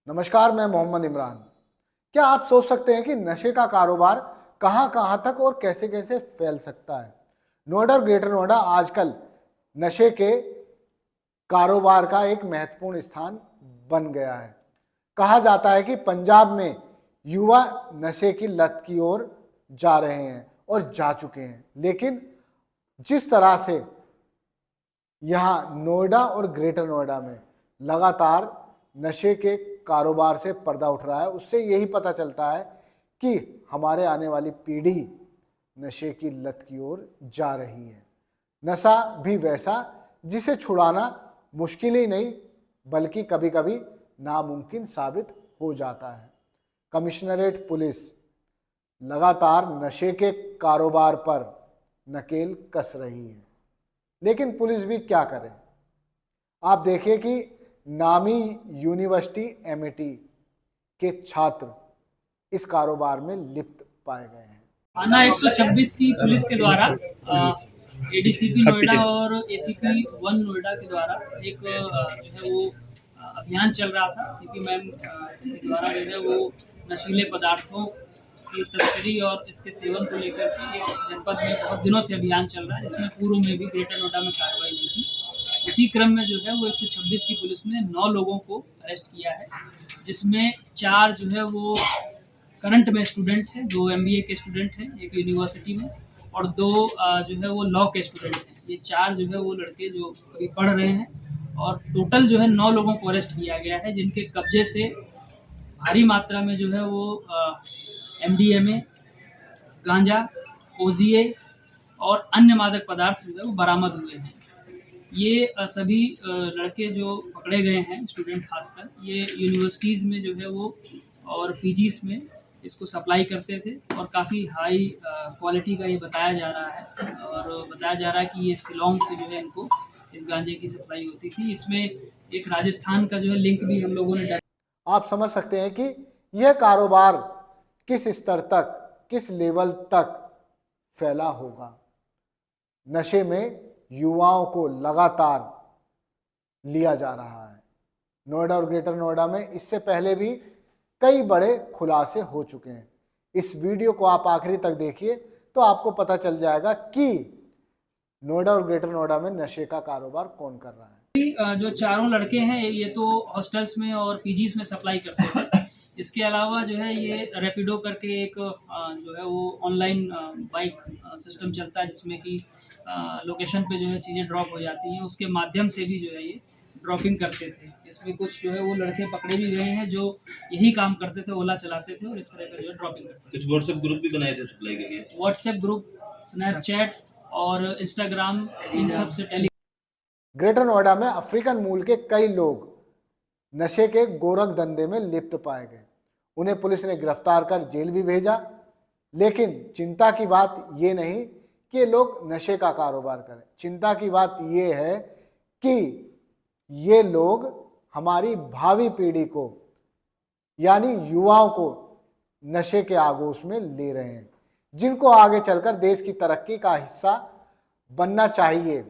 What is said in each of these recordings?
नमस्कार, मैं मोहम्मद इमरान। क्या आप सोच सकते हैं कि नशे का कारोबार कहां कहां तक और कैसे कैसे फैल सकता है? नोएडा और ग्रेटर नोएडा आजकल नशे के कारोबार का एक महत्वपूर्ण स्थान बन गया है। कहा जाता है कि पंजाब में युवा नशे की लत की ओर जा रहे हैं और जा चुके हैं, लेकिन जिस तरह से यहाँ नोएडा और ग्रेटर नोएडा में लगातार नशे के कारोबार से पर्दा उठ रहा है, उससे यही पता चलता है कि हमारे आने वाली पीढ़ी नशे की लत की ओर जा रही है। नशा भी वैसा जिसे छुड़ाना मुश्किल ही नहीं बल्कि कभी कभी नामुमकिन साबित हो जाता है। कमिश्नरेट पुलिस लगातार नशे के कारोबार पर नकेल कस रही है, लेकिन पुलिस भी क्या करे? आप देखिए कि नामी यूनिवर्सिटी एमआईटी के छात्र इस कारोबार में लिप्त पाए गए हैं। थाना 126 की पुलिस के द्वारा एडीसीपी नोएडा और एसीपी 1 नोएडा के द्वारा एक जो है वो अभियान चल रहा था। सीपी मैम के द्वारा जो है वो नशीले पदार्थों की तस्करी और इसके सेवन को लेकर के एक जनपद में बहुत दिनों से अभियान चल रहा है, जिसमें पूर्व में भी ग्रेटर नोएडा में कार्रवाई हुई थी। उसी क्रम में जो है वो 126 की पुलिस ने 9 लोगों को अरेस्ट किया है, जिसमें 4 जो है वो करंट में स्टूडेंट हैं, 2 एमबीए के स्टूडेंट हैं एक यूनिवर्सिटी में, और 2 जो है वो लॉ के स्टूडेंट हैं। ये 4 जो है वो लड़के जो अभी पढ़ रहे हैं, और टोटल जो है 9 लोगों को अरेस्ट किया गया है, जिनके कब्जे से भारी मात्रा में जो है वो एमडीएमए, गांजा, ओजीए और अन्य मादक पदार्थ जो है वो बरामद हुए हैं। ये सभी लड़के जो पकड़े गए हैं, स्टूडेंट खासकर, ये यूनिवर्सिटीज़ में जो है वो और पीजीज में इसको सप्लाई करते थे, और काफ़ी हाई क्वालिटी का ये बताया जा रहा है, और बताया जा रहा है कि ये शिलोंग से जो है इनको इस गांजे की सप्लाई होती थी। इसमें एक राजस्थान का जो है लिंक भी हम लोगों ने। आप समझ सकते हैं कि यह कारोबार किस स्तर तक, किस लेवल तक फैला होगा। नशे में युवाओं को लगातार लिया जा रहा है। नोएडा और ग्रेटर नोएडा में इससे पहले भी कई बड़े खुलासे हो चुके हैं। इस वीडियो को आप आखिरी तक देखिए तो आपको पता चल जाएगा कि नोएडा और ग्रेटर नोएडा में नशे का कारोबार कौन कर रहा है। जो चारों लड़के हैं ये तो हॉस्टल्स में और पीजीज में सप्लाई करते थे। इसके अलावा जो है ये रैपिडो करके एक जो है वो ऑनलाइन बाइक सिस्टम चलता है, जिसमें कि लोकेशन पे जो है चीज़ें ड्रॉप हो जाती हैं, उसके माध्यम से भी जो है ये ड्रॉपिंग करते थे। इसमें कुछ जो है वो लड़के पकड़े भी गए हैं जो यही काम करते थे, ओला चलाते थे और इस तरह का जो है ड्रॉपिंग करते थे। कुछ व्हाट्सएप ग्रुप भी बनाए थे सप्लाई के लिए। व्हाट्सएप ग्रुप, स्नैपचैट और इंस्टाग्राम, इन सब से टेली। ग्रेटर नोएडा में अफ्रीकन मूल के कई लोग नशे के गोरख धंधे में लिप्त पाए गए। उन्हें पुलिस ने गिरफ्तार कर जेल भी भेजा, लेकिन चिंता की बात ये नहीं कि ये लोग नशे का कारोबार करें। चिंता की बात ये है कि ये लोग हमारी भावी पीढ़ी को यानी युवाओं को नशे के आगोश में ले रहे हैं, जिनको आगे चलकर देश की तरक्की का हिस्सा बनना चाहिए,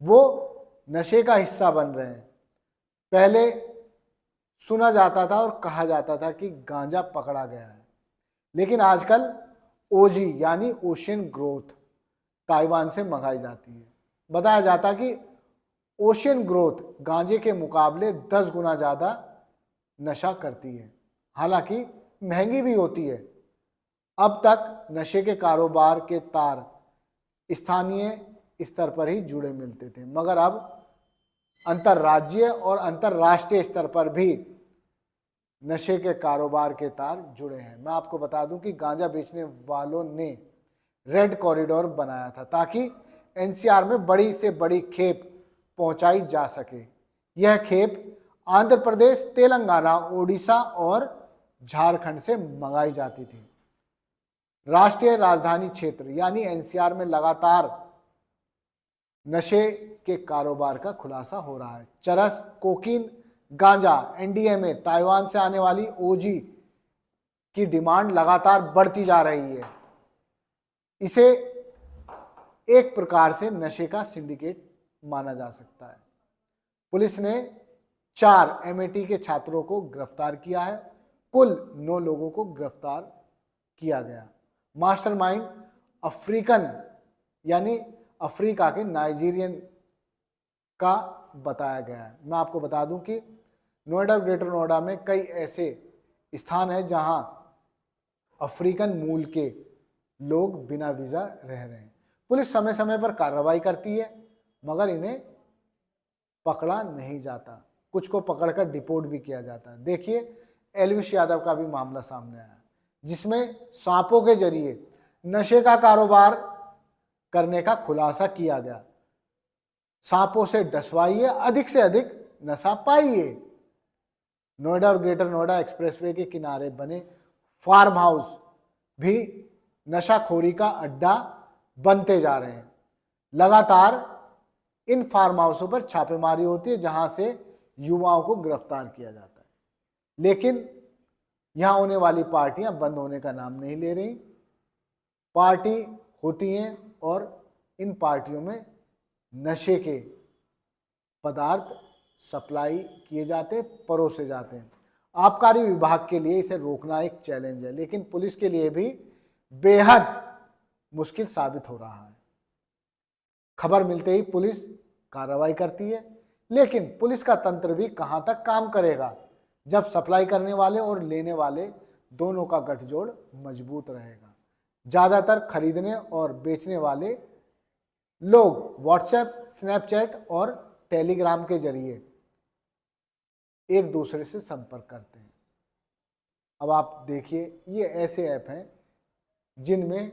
वो नशे का हिस्सा बन रहे हैं। पहले सुना जाता था और कहा जाता था कि गांजा पकड़ा गया है, लेकिन आजकल ओजी यानी ओशियन ग्रोथ ताइवान से मंगाई जाती है। बताया जाता कि ओशियन ग्रोथ गांजे के मुकाबले 10 गुना ज़्यादा नशा करती है, हालांकि महंगी भी होती है। अब तक नशे के कारोबार के तार स्थानीय स्तर पर ही जुड़े मिलते थे, मगर अब अंतर्राज्यीय और अंतर्राष्ट्रीय स्तर पर भी नशे के कारोबार के तार जुड़े हैं। मैं आपको बता दूं कि गांजा बेचने वालों ने रेड कॉरिडोर बनाया था ताकि एनसीआर में बड़ी से बड़ी खेप पहुंचाई जा सके। यह खेप आंध्र प्रदेश, तेलंगाना, ओडिशा और झारखंड से मंगाई जाती थी। राष्ट्रीय राजधानी क्षेत्र यानी एनसीआर में लगातार नशे के कारोबार का खुलासा हो रहा है। चरस, कोकीन, गांजा, एनडीएमए, ताइवान से आने वाली ओजी की डिमांड लगातार बढ़ती जा रही है। इसे एक प्रकार से नशे का सिंडिकेट माना जा सकता है। पुलिस ने 4 एमएटी के छात्रों को गिरफ्तार किया है। कुल 9 लोगों को गिरफ्तार किया गया। मास्टरमाइंड अफ्रीकन यानी अफ्रीका के नाइजीरियन का बताया गया है। मैं आपको बता दूं कि नोएडा और ग्रेटर नोएडा में कई ऐसे स्थान हैं जहां अफ्रीकन मूल के लोग बिना वीजा रह रहे हैं। पुलिस समय समय पर कार्रवाई करती है मगर इन्हें पकड़ा नहीं जाता। कुछ को पकड़कर डिपोर्ट भी किया जाता है। देखिए एलविश यादव का भी मामला सामने आया जिसमें सांपों के जरिए नशे का कारोबार करने का खुलासा किया गया। सांपों से डसवाइए, अधिक से अधिक नशा पाइए। नोएडा और ग्रेटर नोएडा एक्सप्रेसवे के किनारे बने फार्म हाउस भी नशाखोरी का अड्डा बनते जा रहे हैं। लगातार इन फार्म हाउसों पर छापेमारी होती है जहां से युवाओं को गिरफ्तार किया जाता है, लेकिन यहां होने वाली पार्टियां बंद होने का नाम नहीं ले रही। पार्टी होती हैं और इन पार्टियों में नशे के पदार्थ सप्लाई किए जाते, परोसे जाते हैं। आबकारी विभाग के लिए इसे रोकना एक चैलेंज है, लेकिन पुलिस के लिए भी बेहद मुश्किल साबित हो रहा है। खबर मिलते ही पुलिस कार्रवाई करती है, लेकिन पुलिस का तंत्र भी कहां तक काम करेगा जब सप्लाई करने वाले और लेने वाले दोनों का गठजोड़ मजबूत रहेगा। ज्यादातर खरीदने और बेचने वाले लोग व्हाट्सएप, स्नैपचैट और टेलीग्राम के जरिए एक दूसरे से संपर्क करते हैं। अब आप देखिए ये ऐसे ऐप हैं जिनमें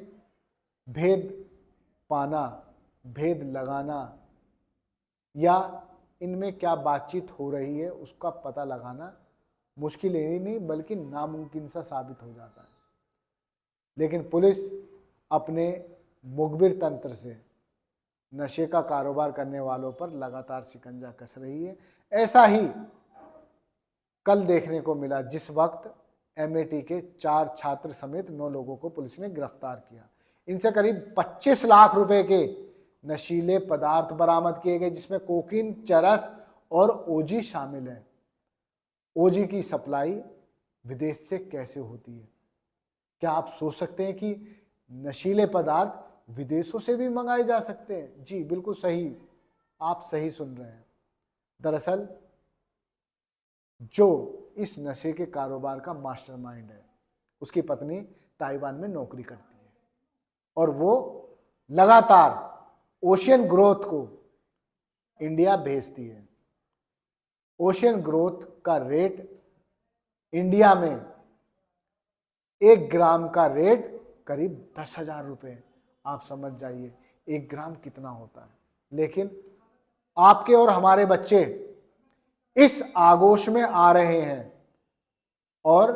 भेद पाना, भेद लगाना या इनमें क्या बातचीत हो रही है उसका पता लगाना मुश्किल ही नहीं बल्कि नामुमकिन सा साबित हो जाता है। लेकिन पुलिस अपने मुखबिर तंत्र से नशे का कारोबार करने वालों पर लगातार शिकंजा कस रही है। ऐसा ही कल देखने को मिला जिस वक्त एमएटी के 4 छात्र समेत 9 लोगों को पुलिस ने गिरफ्तार किया। इनसे करीब 25 लाख रुपए के नशीले पदार्थ बरामद किए गए जिसमें कोकीन, चरस और ओजी शामिल है। ओजी की सप्लाई विदेश से कैसे होती है? क्या आप सोच सकते हैं कि नशीले पदार्थ विदेशों से भी मंगाए जा सकते हैं? जी बिल्कुल सही, आप सही सुन रहे हैं। दरअसल जो इस नशे के कारोबार का मास्टरमाइंड है उसकी पत्नी ताइवान में नौकरी करती है और वो लगातार ओशियन ग्रोथ को इंडिया भेजती है। ओशियन ग्रोथ का रेट इंडिया में 1 ग्राम का रेट करीब 10,000 रुपये। आप समझ जाइए 1 ग्राम कितना होता है। लेकिन आपके और हमारे बच्चे इस आगोश में आ रहे हैं और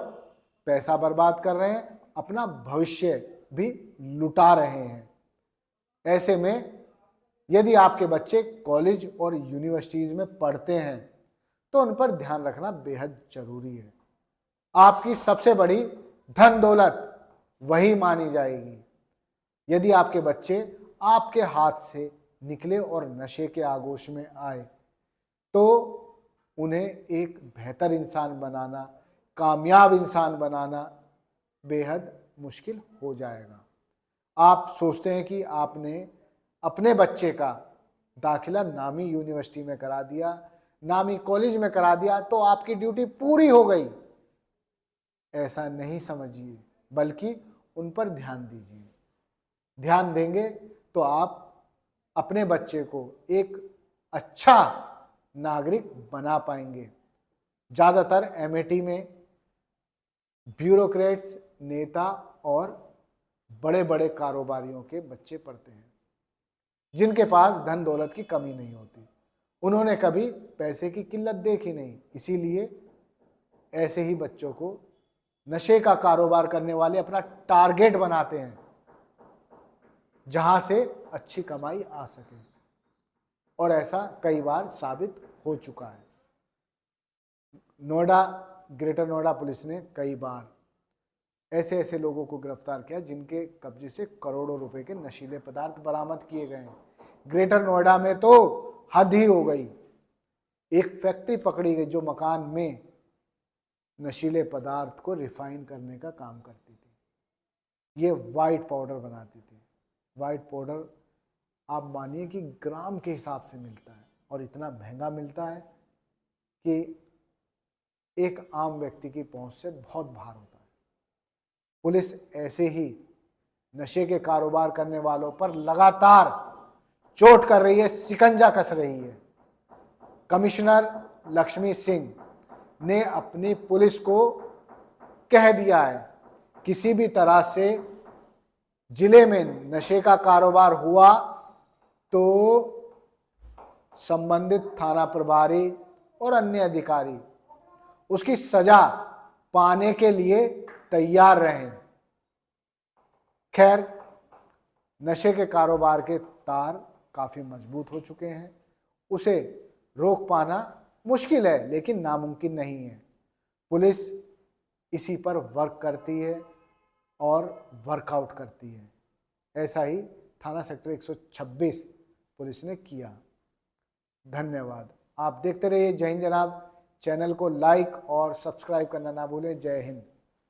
पैसा बर्बाद कर रहे हैं, अपना भविष्य भी लुटा रहे हैं। ऐसे में यदि आपके बच्चे कॉलेज और यूनिवर्सिटीज में पढ़ते हैं तो उन पर ध्यान रखना बेहद जरूरी है। आपकी सबसे बड़ी धन दौलत वही मानी जाएगी। यदि आपके बच्चे आपके हाथ से निकले और नशे के आगोश में आए तो उन्हें एक बेहतर इंसान बनाना, कामयाब इंसान बनाना बेहद मुश्किल हो जाएगा। आप सोचते हैं कि आपने अपने बच्चे का दाखिला नामी यूनिवर्सिटी में करा दिया, नामी कॉलेज में करा दिया तो आपकी ड्यूटी पूरी हो गई। ऐसा नहीं समझिए, बल्कि उन पर ध्यान दीजिए। ध्यान देंगे तो आप अपने बच्चे को एक अच्छा नागरिक बना पाएंगे। ज़्यादातर एमएटी में ब्यूरोक्रेट्स, नेता और बड़े बड़े कारोबारियों के बच्चे पढ़ते हैं जिनके पास धन दौलत की कमी नहीं होती। उन्होंने कभी पैसे की किल्लत देखी नहीं, इसीलिए ऐसे ही बच्चों को नशे का कारोबार करने वाले अपना टारगेट बनाते हैं जहां से अच्छी कमाई आ सके, और ऐसा कई बार साबित हो चुका है। नोएडा, ग्रेटर नोएडा पुलिस ने कई बार ऐसे ऐसे लोगों को गिरफ्तार किया जिनके कब्जे से करोड़ों रुपए के नशीले पदार्थ बरामद किए गए हैं। ग्रेटर नोएडा में तो हद ही हो गई। एक फैक्ट्री पकड़ी गई जो मकान में नशीले पदार्थ को रिफाइन करने का काम करती थी। ये वाइट पाउडर बनाती थी। वाइट पाउडर आप मानिए कि ग्राम के हिसाब से मिलता है और इतना महंगा मिलता है कि एक आम व्यक्ति की पहुंच से बहुत बाहर होता है। पुलिस ऐसे ही नशे के कारोबार करने वालों पर लगातार चोट कर रही है, शिकंजा कस रही है। कमिश्नर लक्ष्मी सिंह ने अपनी पुलिस को कह दिया है, किसी भी तरह से जिले में नशे का कारोबार हुआ तो संबंधित थाना प्रभारी और अन्य अधिकारी उसकी सजा पाने के लिए तैयार रहें। खैर, नशे के कारोबार के तार काफी मजबूत हो चुके हैं, उसे रोक पाना मुश्किल है लेकिन नामुमकिन नहीं है। पुलिस इसी पर वर्क करती है और वर्कआउट करती है। ऐसा ही थाना सेक्टर 126 पुलिस ने किया। धन्यवाद। आप देखते रहिए जय हिंद जनाब। चैनल को लाइक और सब्सक्राइब करना ना भूलें। जय हिंद।